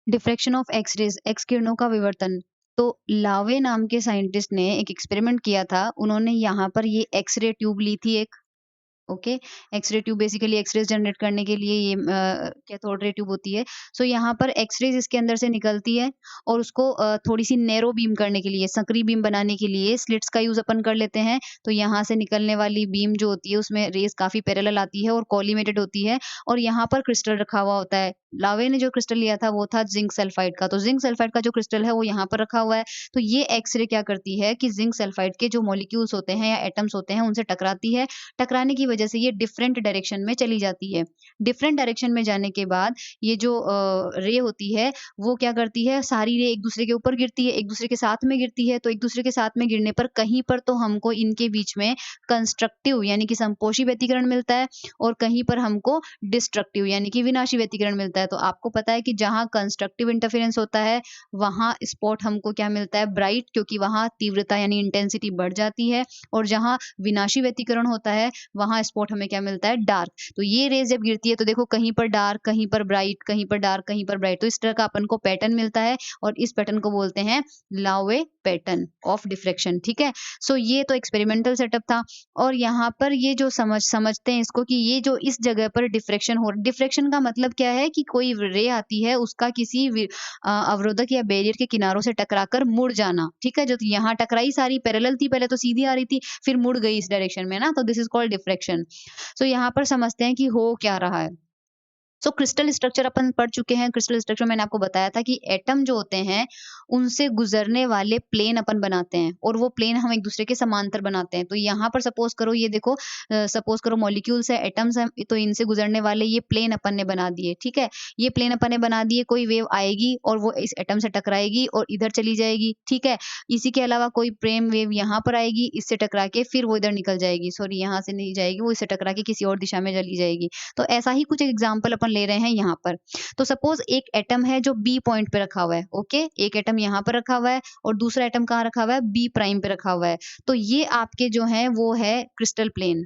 Diffraction of X rays, X किरणों का विवर्तन। तो लावे नाम के साइंटिस्ट ने एक एक्सपेरिमेंट किया था। उन्होंने यहाँ पर ये एक्स रे ट्यूब ली थी एक, okay. X-ray tube basically X-rays generate करने के लिए ये कैथोड रे ट्यूब होती है। सो यहाँ पर एक्स-रेज़ इसके अंदर से निकलती है और उसको थोड़ी-सी नैरो बीम करने के लिए, संकरी बीम बनाने के लिए स्लिट्स का यूज़ अपन कर लेते हैं। तो यहाँ से निकलने वाली बीम जो होती है उसमें रेज़ काफ़ी पैरेलल आती है और कोलिमेटेड होती है और यहाँ पर क्रिस्टल रखा हुआ होता है। लावे ने जो क्रिस्टल लिया था वो था ज़िंक सल्फाइड का। तो ज़िंक सल्फाइड का जो क्रिस्टल है वो यहाँ पर रखा हुआ है। तो ये एक्स-रे क्या करती है कि ज़िंक सल्फाइड के जो मॉलिक्यूल्स होते हैं या एटम्स होते हैं उनसे टकराती है। टकराने की वजह से ये डिफरेंट डायरेक्शन में चली जाती है। डिफरेंट डायरेक्शन में जाने के बाद ये जो रे होती है वो क्या करती है, सारी रे एक-दूसरे के ऊपर गिरती है, एक-दूसरे के साथ में गिरती है। तो एक-दूसरे के साथ में गिरने पर कहीं पर तो हमको इनके बीच में कंस्ट्रक्टिव यानी कि संपोषी व्यतिकरण मिलता है और कहीं पर हमको डिस्ट्रक्टिव यानी कि विनाशी व्यतिकरण मिलता है। तो आपको पता है कि जहाँ कंस्ट्रक्टिव इंटरफेरेंस होता है, वहाँ स्पॉट हमको क्या मिलता है, ब्राइट, क्योंकि वहाँ तीव्रता यानी इंटेंसिटी बढ़ जाती है और जहाँ विनाशी व्यतिकरण होता है वहाँ स्पॉट हमें क्या मिलता है, डार्क। तो ये रेज़ जब गिरती है तो देखो कहीं पर डार्क, कहीं पर ब्राइट, कहीं पर डार्क, कहीं पर ब्राइट। तो इस तरह का अपन को पैटर्न मिलता है और इस पैटर्न को बोलते हैं लावे पैटर्न ऑफ डिफ्रैक्शन, ठीक है? सो ये तो एक्सपेरिमेंटल सेटअप था और यहाँ पर ये जो समझते हैं इसको कि ये जो इस जगह पर डिफ्रैक्शन का मतलब क्या है कि कोई रे आती है उसका किसी अवरोधक या बैरियर के किनारों से टकराकर मुड़ जाना, ठीक है? जो यहाँ टकराई सारी पैरेलल थी, पहले तो सीधी आ रही थी, फिर मुड़ गई इस डायरेक्शन में ना, तो दिस इज़ कॉल्ड डिफ्रैक्शन। सो यहाँ पर समझते हैं कि हो क्या रहा है। सो क्रिस्टल स्ट्रक्चर अपन पढ़ चुके हैं। क्रिस्टल स्ट्रक्चर मैंने आपको बताया था कि एटम जो होते हैं, उनसे गुज़रने वाले प्लेन अपन बनाते हैं और वो प्लेन हम एक-दूसरे के समांतर बनाते हैं। तो यहाँ पर सपोज़ करो ये देखो सपोज़ करो मॉलिक्यूल्स है, एटम्स हैं, तो इनसे गुज़रने वाले ये प्लेन अपन ने बना दिए, ठीक है? ये प्लेन अपन ने बना दिए, कोई वेव आएगी और वो इस एटम से टकराएगी और इधर चली जाएगी, ठीक है? इसी के अलावा कोई प्रेम वेव यहाँ पर आएगी, इससे टकरा के फिर वो इधर निकल जाएगी, सॉरी यहाँ से नहीं जाएगी, वो इससे टकरा के किसी और दिशा में चली जाएगी। तो ऐसा ही कुछ एग्जाम्पल अपन ले रहे हैं यहाँ पर। तो सपोज़ एक एटम है जो बी पॉइंट पे रखा हुआ है, ओके? एक एटम यहाँ पर रखा हुआ है और दूसरा एटम कहाँ रखा हुआ है? बी प्राइम पे रखा हुआ है। तो ये आपके जो हैं वो है क्रिस्टल प्लेन।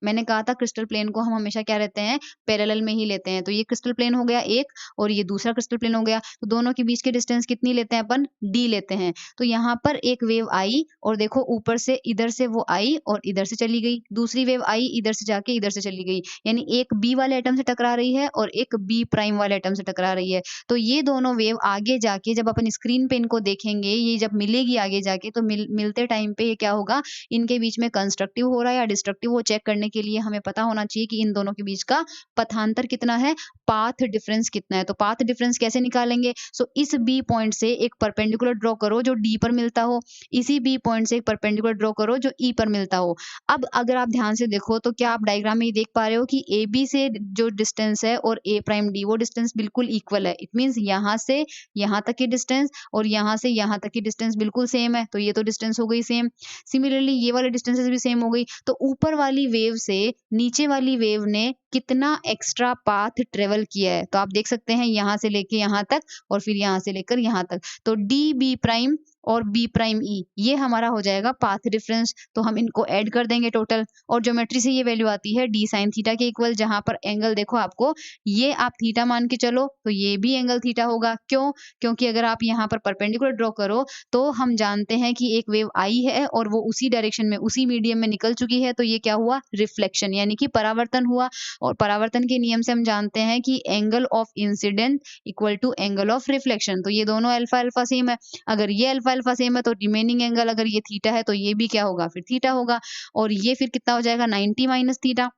मैंने कहा था क्रिस्टल प्लेन को हम हमेशा क्या रहते हैं, पैरेलल में ही लेते हैं। तो ये क्रिस्टल प्लेन हो गया एक और ये दूसरा क्रिस्टल प्लेन हो गया। तो दोनों के बीच की डिस्टेंस कितनी लेते हैं अपन? डी लेते हैं। तो यहाँ पर एक वेव आई और देखो ऊपर से इधर से वो आई और इधर से चली गई। दूसरी वेव आई इधर से जाके इधर से चली गई। यानी एक बी वाले एटम से टकरा रही है और एक बी प्राइम वाले एटम से टकरा रही है। तो ये दोनों वेव आगे जाके जब अपन स्क्रीन पे इनको देखेंगे, ये जब मिलेगी आगे जाके तो मिलते टाइम पे ये क्या होगा, इनके बीच में कंस्ट्रक्टिव हो रहा है या डिस्ट्रक्टिव, वो चेक करने के लिए हमें पता होना चाहिए कि इन दोनों के बीच का पथांतर कितना है, पाथ डिफरेंस कितना है। तो पाथ डिफरेंस कैसे निकालेंगे? सो इस बी पॉइंट से एक परपेंडिकुलर ड्रॉ करो जो डी पर मिलता हो, इसी बी पॉइंट से एक परपेंडिकुलर ड्रॉ करो जो ई पर मिलता हो। अब अगर आप ध्यान से देखो तो क्या आप डायग्राम में ये देख पा रहे हो कि ए बी से जो डिस्टेंस है और ए प्राइम डी वो डिस्टेंस बिल्कुल इक्वल है। इट मीन्स यहाँ से यहाँ तक की डिस्टेंस और यहाँ से यहाँ तक की डिस्टेंस बिल्कुल सेम है। तो ये तो डिस्टेंस हो गई सेम। सिमिलरली ये वाली डिस्टेंसेस भी सेम हो गई। तो ऊपर वाली वेव से नीचे वाली वेव ने कितना एक्स्ट्रा पाथ ट्रेवल किया है। तो आप देख सकते हैं यहाँ से लेके यहाँ तक और फिर यहाँ से लेकर यहाँ तक। तो डी बी प्राइम और बी प्राइम ई ये हमारा हो जाएगा पाथ डिफरेंस। तो हम इनको ऐड कर देंगे टोटल और ज्योमेट्री से ये वैल्यू आती है डी साइन थीटा के इक्वल, जहाँ पर एंगल देखो आपको ये आप थीटा मान के चलो तो ये भी एंगल थीटा होगा। क्यों? क्योंकि अगर आप यहाँ पर परपेंडिकुलर ड्रॉ करो तो हम जानते हैं कि एक वेव आई है और वो उसी डायरेक्शन में उसी मीडियम में निकल चुकी है। तो ये क्या हुआ? रिफ्लेक्शन यानी कि परावर्तन हुआ। और परावर्तन के नियम से हम जानते हैं कि angle of incident equal to angle of reflection. तो ये दोनों अल्फा अल्फा सेम है। अगर ये अल्फा अल्फा सेम है तो रिमेनिंग एंगल अगर ये थीटा है तो ये भी क्या होगा? फिर थीटा होगा। और ये फिर कितना हो जाएगा? 90 माइनस थीटा।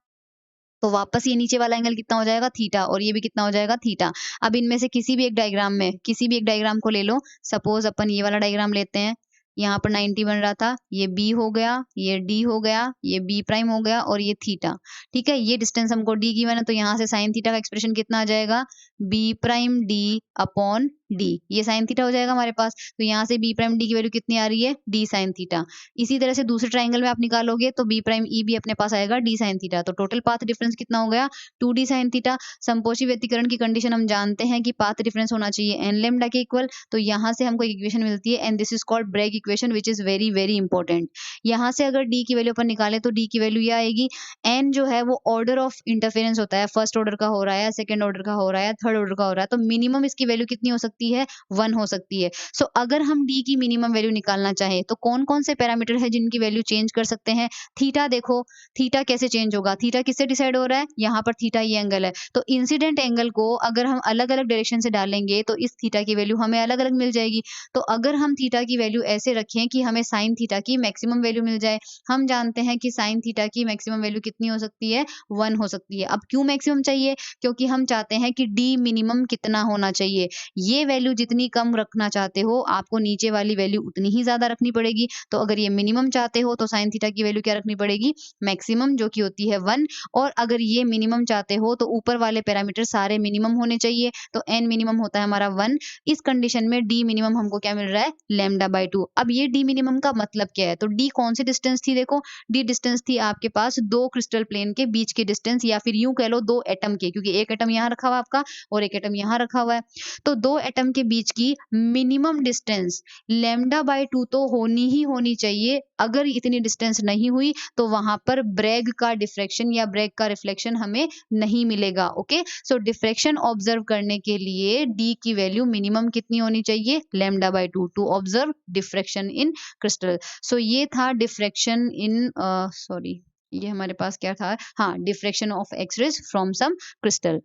तो वापस ये नीचे वाला एंगल कितना हो जाएगा? थीटा। और ये भी कितना हो जाएगा? थीटा। अब इनमें से किसी भी एक डायग्राम में किसी भी एक डायग्राम को ले लो। सपोज़ अपन ये वाला डायग्राम लेते हैं। यहाँ पर 90 बन रहा था, ये बी हो गया, ये डी हो गया, ये बी प्राइम हो गया और ये थीटा। ठीक है? ये डिस्टेंस हमको डी गिवन है तो यहाँ से साइन थीटा का एक्सप्रेशन कितना आ जाएगा? B prime D upon D. ये साइन थीटा हो जाएगा हमारे पास। तो यहाँ से बी प्राइम डी की वैल्यू कितनी आ रही है? D sine theta. इसी तरह से दूसरे ट्रायंगल में आप निकालोगे तो बी प्राइम ई भी अपने पास आएगा डी साइन थीटा। तो टोटल पाथ डिफरेंस कितना हो गया? 2d sine theta. समपोषी व्यतिकरण की कंडीशन हम जानते हैं कि पाथ डिफरेंस होना चाहिए n लैम्डा के इक्वल। तो यहाँ से हमको एक इक्वेशन मिलती है and this is called Bragg equation which is very very important. यहाँ से अगर डी की वैल्यू अपन निकालें तो डी की वैल्यू ये आएगी, एन जो है वो ऑर्डर ऑफ इंटरफेरेंस होता है, फर्स्ट ऑर्डर का हो रहा है, सेकंड ऑर्डर का हो रहा है, थर्ड ऑर्डर का हो रहा है, तो मिनिमम इसकी वैल्यू कितनी हो सकती है, 1 हो सकती है। सो अगर हम डी की मिनिमम वैल्यू निकालना चाहें तो कौन कौन से पैरामीटर है जिनकी वैल्यू चेंज कर सकते हैं। थीटा देखो, थीटा कैसे चेंज होगा, थीटा किससे डिसाइड हो रहा है, यहाँ पर थीटा ये एंगल है, तो इंसिडेंट एंगल को अगर हम अलग अलग डायरेक्शन से डालेंगे तो इस थीटा की वैल्यू हमें अलग अलग मिल जाएगी। तो अगर हम थीटा की वैल्यू ऐसे रखें कि हमें साइन थीटा की मैक्सिमम वैल्यू मिल जाए, हम जानते हैं कि साइन थीटा की मैक्सिमम वैल्यू कितनी हो सकती है, 1 हो सकती है। अब क्यों मैक्सिमम चाहिए, क्योंकि हम चाहते हैं कि डी मिनिमम कितना होना चाहिए, ये वैल्यू जितनी कम रखना चाहते हो आपको नीचे वाली वैल्यू उतनी ही ज्यादा रखनी पड़ेगी। तो अगर ये मिनिमम चाहते हो तो साइन थीटा की वैल्यू क्या रखनी पड़ेगी, मैक्सिमम, जो कि होती है 1। और अगर ये मिनिमम चाहते हो तो ऊपर वाले पैरामीटर सारे मिनिमम होने चाहिए, तो एन मिनिमम होता है हमारा 1। इस कंडीशन में डी मिनिमम हमको क्या मिल रहा है, λ/2। अब ये डी मिनिमम का मतलब क्या है, तो डी कौन सी डिस्टेंस थी, देखो डी डिस्टेंस थी आपके पास दो क्रिस्टल प्लेन के बीच की डिस्टेंस, या फिर यूं कह लो दो एटम के, क्योंकि एक एटम यहाँ रखा हुआ है आपका और एक एटम यहाँ रखा हुआ है, तो दो एटम के बीच की मिनिमम डिस्टेंस λ/2 तो होनी ही होनी चाहिए। अगर इतनी डिस्टेंस नहीं हुई तो वहां पर ब्रैग का डिफ्रैक्शन या ब्रैग का रिफ्लेक्शन हमें नहीं मिलेगा। ओके, सो डिफ्रैक्शन ऑब्जर्व करने के लिए डी की वैल्यू मिनिमम कितनी होनी चाहिए, λ/2 to observe diffraction in crystal. So ये था डिफ्रैक्शन इन सॉरी, ये हमारे पास क्या था, हाँ, diffraction of X-rays from some crystal.